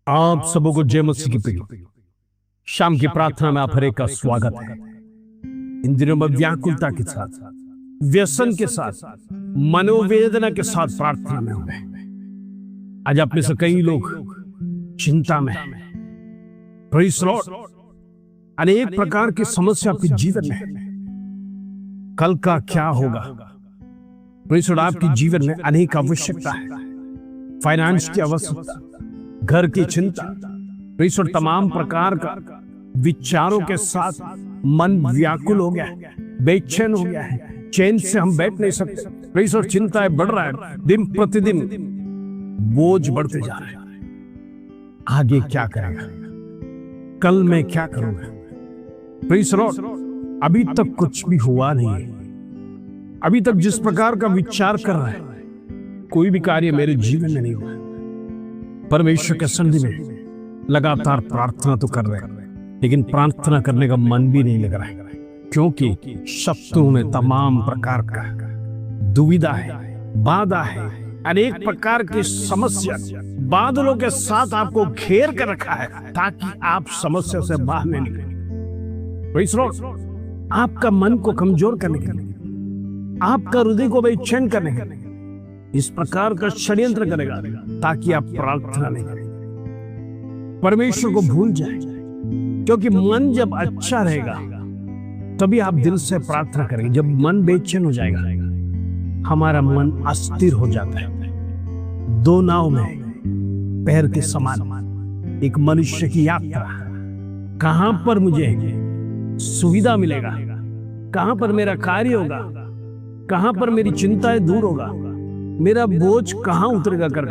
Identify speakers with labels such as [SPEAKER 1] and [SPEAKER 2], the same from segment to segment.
[SPEAKER 1] आप सबों को जय मसीह की प्रिय शाम की प्रार्थना में आप हर एक का स्वागत है। इन दिनों में व्याकुलता के साथ, व्यसन के साथ, मनोवेदना के साथ प्रार्थना में हुए। आज आप में से कई लोग चिंता में हैं। Praise Lord. अनेक प्रकार की समस्या आपके जीवन में है। कल का क्या होगा? Praise Lord. आपके जीवन में अनेक आवश्यकता है। फाइनेंस की आवश्यकता, घर की चिंता, प्रेज़ लॉर्ड, तमाम प्रकार का विचारों के साथ मन व्याकुल हो गया है, बेचैन हो गया है, चैन से हम बैठ नहीं सकते। प्रेज़ लॉर्ड, चिंताएं बढ़ रहा है, दिन प्रतिदिन बोझ बढ़ते जा रहे हैं। आगे क्या करेगा? कल मैं क्या करूंगा? प्रेज़ लॉर्ड, अभी तक कुछ भी हुआ नहीं है। अभी तक जिस प्रकार का विचार कर रहा है, कोई भी कार्य मेरे जीवन में नहीं हुआ। परमेश्वर के सन्निधि में लगातार प्रार्थना तो कर रहे हैं, लेकिन प्रार्थना करने का मन भी नहीं लग रहा है, क्योंकि शत्रु में तमाम प्रकार का दुविधा है, बाधा है, अनेक प्रकार की समस्या बादलों के साथ आपको घेर कर रखा है, ताकि आप समस्या से बाहर नहीं निकले। Praise Lord. आपका मन को कमजोर करने के लिए, आपका हृदय को बेचैन करने के लिए इस प्रकार का षड्यंत्र करेगा, ताकि आप प्रार्थना नहीं करें, परमेश्वर को भूल जाए। क्योंकि मन जब अच्छा रहेगा तभी आप दिल से प्रार्थना करेंगे। जब मन बेचैन हो जाएगा, हमारा मन अस्थिर हो जाता है। दो नाव में पैर के समान एक मनुष्य की यात्रा, कहां पर मुझे सुविधा मिलेगा, कहां पर मेरा कार्य होगा, कहां पर मेरी चिंताएं दूर होगा, मेरा बोझ कहां उतरेगा कर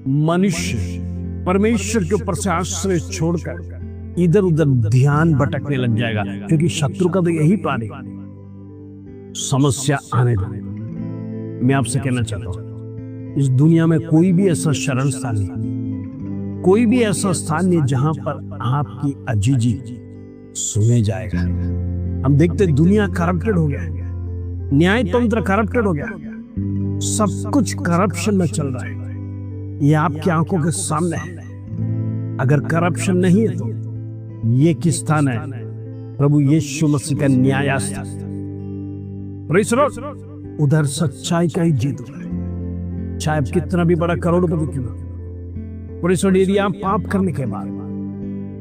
[SPEAKER 1] मनुष्य परमेश्वर के ऊपर से आश्रय छोड़कर इधर उधर ध्यान भटकने लग जाएगा। क्योंकि शत्रु का तो यही प्लान है, समस्या आने दो। मैं आपसे कहना चाहता हूं, इस दुनिया में कोई भी ऐसा शरण स्थान नहीं, कोई भी ऐसा स्थान नहीं जहां पर आपकी अजीजी सुने जाएगा। हम देखते दुनिया करप्टेड हो गया है, न्याय तंत्र करप्टेड हो गया, सब कुछ करप्शन में चल रहा है। ये आपकी आंखों के सामने है। अगर करप्शन नहीं है तो ये किस स्थान है? प्रभु यीशु मसीह का न्यायास्थान। Praise Lord. उधर सच्चाई का ही जीत हो रहा है, चाहे कितना भी बड़ा करोड़पति क्यों ना। Praise Lord. यदि आप पाप करने के बाद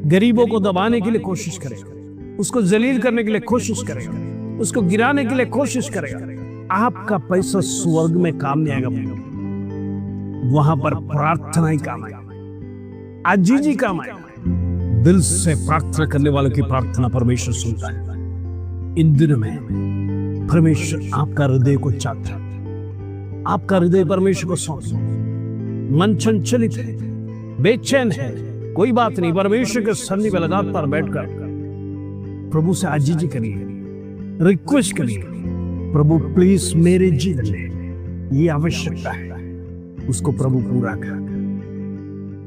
[SPEAKER 1] गरीबों को दबाने के लिए कोशिश करेगा, उसको जलील करने के लिए कोशिश करेगा, उसको गिराने के लिए कोशिश करेगा, आपका पैसा स्वर्ग में काम नहीं आएगा। वहां पर प्रार्थना ही काम आएगा, अजीजी काम आएगा। दिल से प्रार्थना करने वालों की प्रार्थना परमेश्वर सुनता है। इन दिनों में परमेश्वर आपका हृदय को चाहता है। आपका हृदय परमेश्वर को सौंप दो। मन चंचलित है, बेचैन है, कोई बात नहीं। परमेश्वर के सन्निधि में लगातार बैठकर प्रभु से अजीजी करिए, रिक्वेस्ट करिए, प्रभु प्लीज मेरे जीवन में ये आवश्यकता है, उसको प्रभु पूरा कर।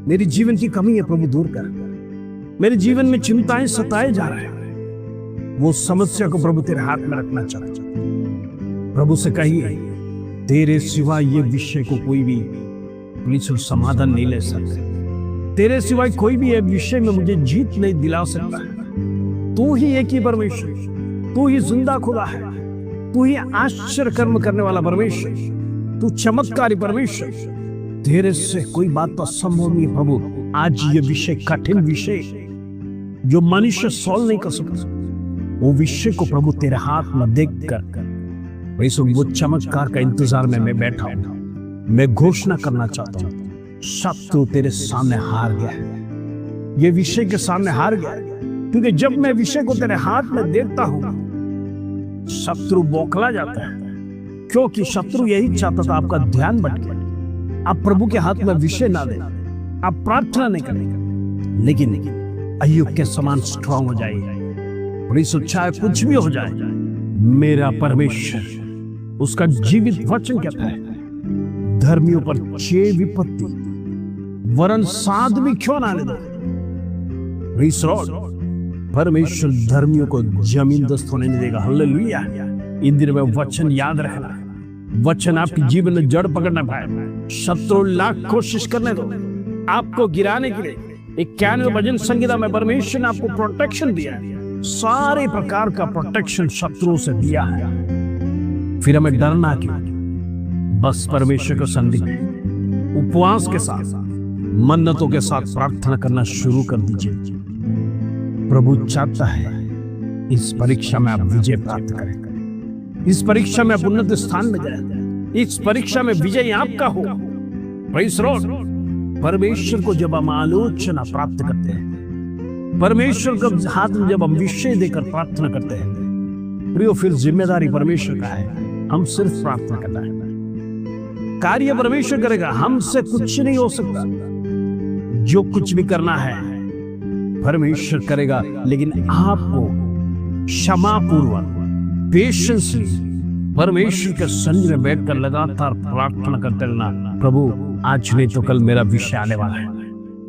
[SPEAKER 1] मेरी जीवन की कमी है प्रभु दूर कर। मेरे जीवन में चिंताएं सताए जा रहे हैं, वो समस्या को प्रभु तेरे हाथ में रखना चाहता हूं। प्रभु से कहिए, तेरे सिवा ये विषय को कोई भी प्लीज समाधान नहीं ले सकते। तेरे सिवाय कोई भी ये विषय में मुझे जीत नहीं दिला सकता है। तू ही एक ही परमेश्वर, तू ही जिंदा खुदा है, तू ही आश्चर्य कर्म करने वाला परमेश्वर, तू चमत्कारी परमेश्वर। तेरे से कोई बात तो असंभव नहीं है प्रभु। आज ये विषय, कठिन विषय जो मनुष्य सॉल्व नहीं कर सकता, वो विषय को प्रभु तेरे हाथ में देखकर वो चमत्कार का इंतजार में मैं बैठा हूं। मैं घोषणा करना चाहता हूं, शत्रु तेरे सामने हार गया है। ये विषय के सामने हार गया है, क्योंकि जब मैं विषय को तेरे हाथ में देखता हूं, शत्रु बौखला जाता है। क्योंकि शत्रु यही चाहता था, आपका ध्यान भटके, आप प्रभु के हाथ में विषय ना दें, आप प्रार्थना नहीं करें, लेकिन अय्यूब के समान स्ट्रांग हो जाइए। चाहे कुछ भी हो जाए, मेरा परमेश्वर, उसका जीवित वचन कहता है, धर्मियों पर 6 विपत्ति वरन 7 भी क्यों ना आने दो। परमेश्वर धर्मियों को जमीन दस्त होने नहीं देगा। हालेलुया। इन दिनों में वचन याद रखना, वचन आपके जीवन में जड़ पकड़ना पाए। शत्रु लाख कोशिश करने दो, आपको गिराने के लिए 91 भजन संगीता में परमेश्वर ने आपको प्रोटेक्शन दिया है, सारे प्रकार का प्रोटेक्शन शत्रुओं से दिया है। फिर हमें डरना क्यों? बस परमेश्वर को सन्निधि में उपवास के साथ, मन्नतों के साथ प्रार्थना करना शुरू कर दीजिए। प्रभु चाहता है इस परीक्षा में आप विजय प्राप्त करें, इस परीक्षा में आप उन्नत स्थान में जाए, इस परीक्षा में विजय आपका हो। Praise Lord. परमेश्वर को जब हम आलोचना प्राप्त करते हैं, परमेश्वर को हाथ में जब हम विषय देकर प्रार्थना करते हैं, प्रियो, फिर जिम्मेदारी परमेश्वर का है, हम सिर्फ प्रार्थना करना है। कार्य परमेश्वर करेगा, हमसे कुछ नहीं हो सकता। जो कुछ भी करना है परमेश्वर करेगा, लेकिन आपको क्षमा पूर्वक, पेशेंसली परमेश्वर के सन्निधि में बैठकर लगातार प्रार्थना करते रहना। प्रभु, आज नहीं तो कल मेरा विषय आने वाला है,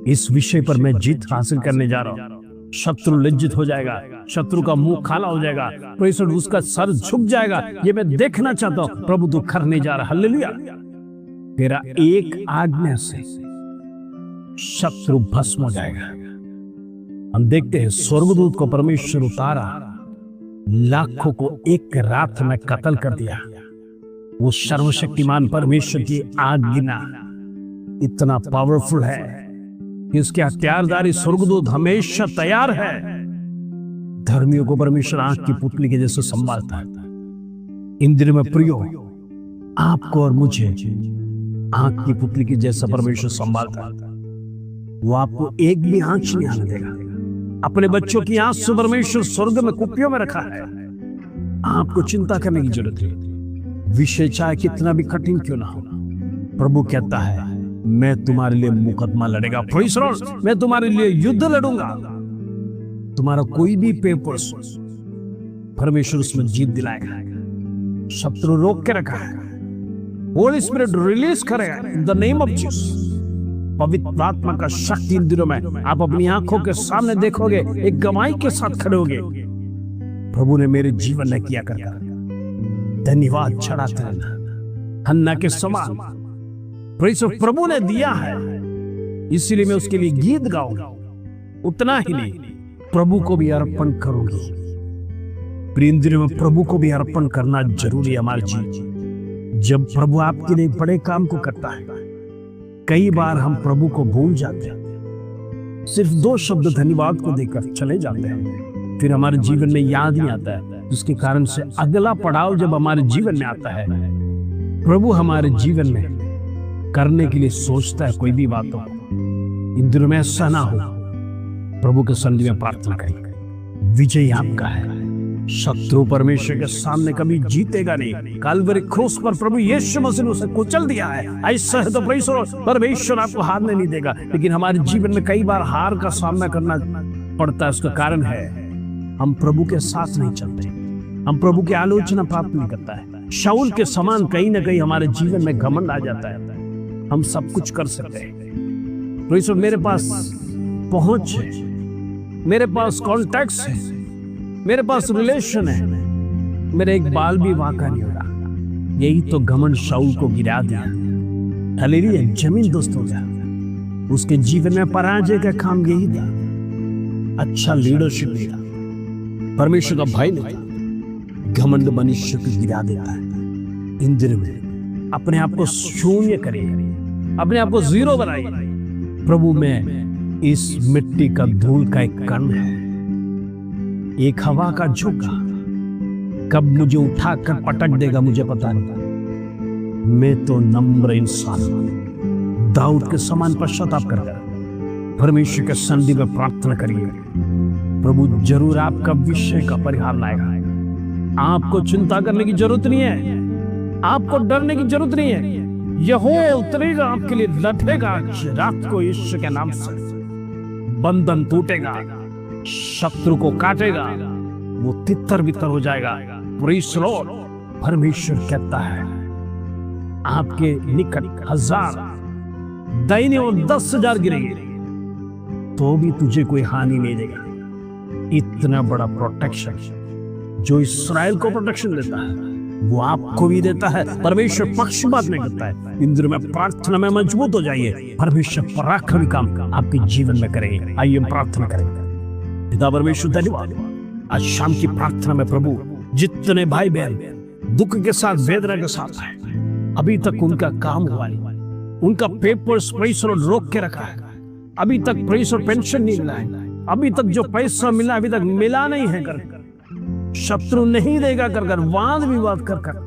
[SPEAKER 1] इस विषय पर मैं जीत हासिल करने जा रहा हूं। शत्रु लज्जित हो जाएगा, शत्रु का मुंह काला हो जाएगा, परमेश्वर उसका सर झुक जाएगा, ये मैं देखना चाहता हूं। प्रभु तू करने जा रहा, हालेलुया। तेरा एक आज्ञा से शत्रु भस्म हो जाएगा। हम देखते हैं स्वर्गदूत को परमेश्वर उतारा, लाखों को एक रात में कत्ल कर दिया। वो सर्वशक्तिमान परमेश्वर की आज्ञा इतना पावरफुल है कि उसके हथियारधारी स्वर्गदूत हमेशा तैयार है। धर्मियों को परमेश्वर आंख की पुतली के जैसे संभालता है। इन दिनों में प्रियो, आपको और मुझे आंख की पुतली की जैसा परमेश्वर संभालता है। वो आपको एक भी आंच नहीं आने देगा। अपने बच्चों की आंख से परमेश्वर स्वर्ग में कुप्पियों में रखा है। आपको चिंता करने की जरूरत नहीं। विषय चाहे कितना भी कठिन क्यों ना हो, प्रभु कहता है मैं तुम्हारे लिए मुकदमा लड़ेगा। Praise Lord. मैं तुम्हारे लिए युद्ध लड़ूंगा। तुम्हारा कोई भी पेपर्स परमेश्वर उसमें जीत दिलाएगा। शत्रु रोक के रखा है, होली स्पिरिट रिलीज करेगा in the name of Jesus. पवित्र आत्मा का शक्ति इन दिनों में आप अपनी आंखों के सामने देखोगे, एक गवाही के साथ खड़े होगे। प्रभु ने मेरे जीवन में किया कर धन्यवाद चढ़ाते रहना, हन्ना के समान। प्रभु ने दिया है, इसीलिए मैं उसके लिए गीत गाऊंगा। उतना ही नहीं, प्रभु को भी अर्पण करूंगी। प्रिय दिनों में प्रभु को भी अर्पण करना जरूरी है हमारे जीवन। जब प्रभु आपके लिए बड़े काम को करता है, कई बार हम प्रभु को भूल जाते हैं, सिर्फ 2 शब्द धन्यवाद को देकर चले जाते हैं, फिर हमारे जीवन में याद नहीं आता है। जिसके कारण से अगला पड़ाव जब हमारे जीवन में आता है, प्रभु हमारे जीवन में करने के लिए सोचता है कोई भी बात हो। इन दिनों में ऐसा ना हो। प्रभु के सन्निधि में प्रार्थना करें, विजय आपका है। शत्रु परमेश्वर के सामने कभी जीतेगा नहीं। कलवरी क्रूस पर प्रभु यीशु मसीह ने उसे कुचल दिया है। ऐसा है तो परमेश्वर आपको हारने नहीं देगा। लेकिन हमारे जीवन में कई बार हार का सामना करना पड़ता है। उसका कारण है हम प्रभु के साथ नहीं चलते, हम प्रभु की आलोचना प्राप्त नहीं करता है। शाऊल के समान कहीं ना कहीं हमारे जीवन में घमंड आ जाता है। हम सब कुछ कर सकते हैं, तो मेरे पास पहुंच है, मेरे पास कॉन्टैक्ट्स है, मेरे पास रिलेशन है, मेरा एक बाल भी वाका नहीं होगा। यही तो घमंड शाऊल को गिरा दिया। हालेलुया। जमीन दोस्त हो गया। उसके जीवन में पराजय का काम यही था। अच्छा लीडरशिप नहीं था, परमेश्वर का भय नहीं था। घमंड मनुष्य को गिरा देता है। इन दिनों में अपने आप को शून्य करिए, अपने आप को जीरो बनाइए। प्रभु में इस मिट्टी का धूल का एक कण है, एक हवा का झोंका। कब मुझे उठाकर पटक देगा मुझे पता नहीं। मैं तो नम्र इंसान, दाऊद के समान पश्चाताप करकर परमेश्वर के सन्निधि में प्रार्थना करिए। प्रभु जरूर आपका विषय का परिहार लाएगा। आपको चिंता करने की जरूरत नहीं है, आपको डरने की जरूरत नहीं है। यहोवा उतरेगा, आपके लिए लड़ेगा। रात को यीशु के नाम से बंधन टूटेगा, शत्रु को काटेगा, वो तितर बितर हो जाएगा। Praise Lord. परमेश्वर कहता है आपके निकट 1000 दाहिने और 10,000 गिरेंगे तो भी तुझे कोई हानि नहीं देगा। इतना बड़ा प्रोटेक्शन जो इस्राएल को प्रोटेक्शन देता है, वो आपको भी देता है। परमेश्वर पक्षपात नहीं करता है। इन दिनों में प्रार्थना में मजबूत हो जाइए, परमेश्वर पराक्रमी काम आपके जीवन में करेंगे। आइए हम प्रार्थना करेंगे। पिता परमेश्वर धन्यवाद, आज शाम की प्रार्थना में प्रभु जितने भाई बहन दुख के साथ वेदना के साथ है, अभी तक उनका काम हुआ नहीं, उनका पेपर्स प्रेशर रोक के रखा है, अभी तक प्रेशर पेंशन नहीं मिला है, अभी तक जो पैसा मिला अभी तक मिला नहीं है कर शत्रु नहीं देगा कर वाद विवाद कर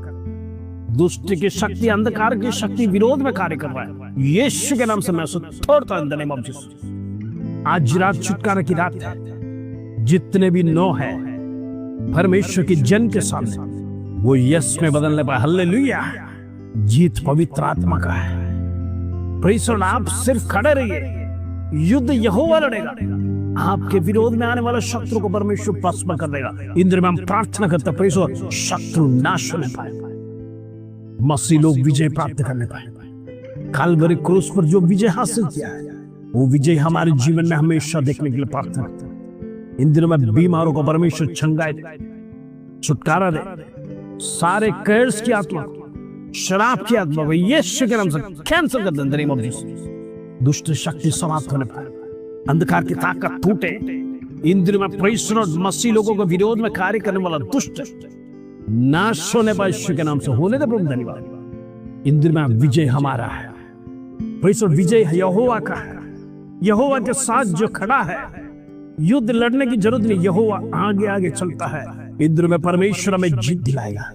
[SPEAKER 1] दुष्ट की शक्ति, अंधकार की शक्ति विरोध में कार्य कर रहा है। यीशु के नाम से मैं तोड़ता हूं, in the name of Jesus. आज रात छुटकारा की रात है। जितने भी नो है परमेश्वर की जन के सामने वो यस में बदलने पर हालेलुया। जीत पवित्र आत्मा का है। प्रेज़ गॉड, आप सिर्फ खड़े रहिए, युद्ध यहोवा लड़ेगा। आपके विरोध में आने वाला शत्रु को परमेश्वर भस्म कर देगा। इंद्र में हम प्रार्थना करते हैं, प्रेज़ गॉड, शत्रु नाश होने पाए, मसीह लोग विजय प्राप्त करने पाए। कलवरी क्रूस पर जो विजय हासिल किया है वो विजय हमारे जीवन में हमेशा देखने के लिए प्रार्थना करते हैं। इन दिनों में बीमारों को परमेश्वर चंगाई दे, छुटकारा दे, सारे कर्ज की आत्मा, शराब की आत्मा को यीशु के नाम से कैंसिल कर दें, in the name of Jesus. दुष्ट शक्ति समाप्त होने पाए, अंधकार की ताकत टूटे। इन दिनों में प्रेषण और मसीह लोगों के विरोध में कार्य करने वाला दुष्ट नाश होने पाए, यीशु के नाम से होने दे प्रभु, धन्यवाद। इन दिनों में विजय हमारा है, प्रेषण विजय यहोवा का है। यहोवा के साथ जो खड़ा है, युद्ध लड़ने की जरूरत नहीं, यहोवा आगे आगे चलता है। इन दिनों में परमेश्वर हमें जीत दिलाएगा।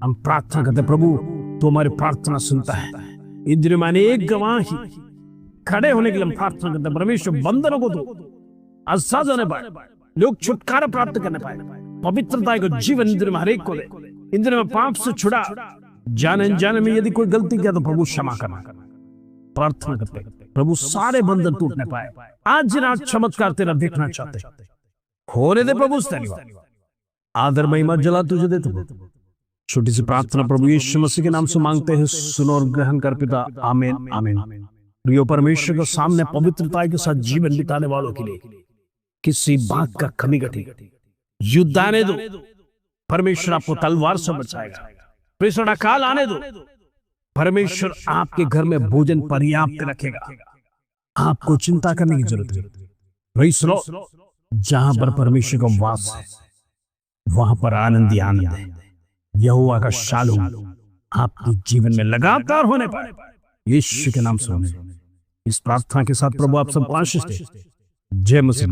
[SPEAKER 1] हम प्रार्थना करते प्रभु, तो हमारी प्रार्थना सुनता है। इन दिनों में अनेक गवाही खड़े होने के लिए हम प्रार्थना करते हैं, परमेश्वर बंधनों को दो, आजाद होने पाए, लोग छुटकारा प्राप्त करने पाए, पवित्रता को जीवन इन दिनों में हरेक को दे। इन दिनों में पाप से छुड़ा, जाने अनजाने में यदि कोई गलती किया तो प्रभु क्षमा करना। प्रार्थना करते प्रभु सारे बंधन टूटने पाए। आज रात चमत्कार तेरा देखना चाहते होने दे प्रभु, धन्यवाद। आदर महिमा जला तुझे दे। छोटी सी प्रार्थना प्रभु यीशु मसीह के नाम से मांगते हैं, सुनो और ग्रहण कर पिता, आमीन आमीन। प्रिय परमेश्वर के सामने पवित्रता के साथ जीवन बिताने वालों के लिए किसी बात का कमी घटी युद्ध आने दो, परमेश्वर आपको तलवार से बचाएगा। प्रेषण अकाल आने दो, परमेश्वर आपके घर में भोजन पर्याप्त रखेगा। आपको चिंता करने की जरूरत है। जहां पर परमेश्वर का वास है वहां पर आनंद ही आनंद है। यहोवा का शालोम आपके जीवन में लगातार होने पाए, यीशु के नाम से होने। इस प्रार्थना के साथ प्रभु आप सबको आशीष दे। जय मसीह।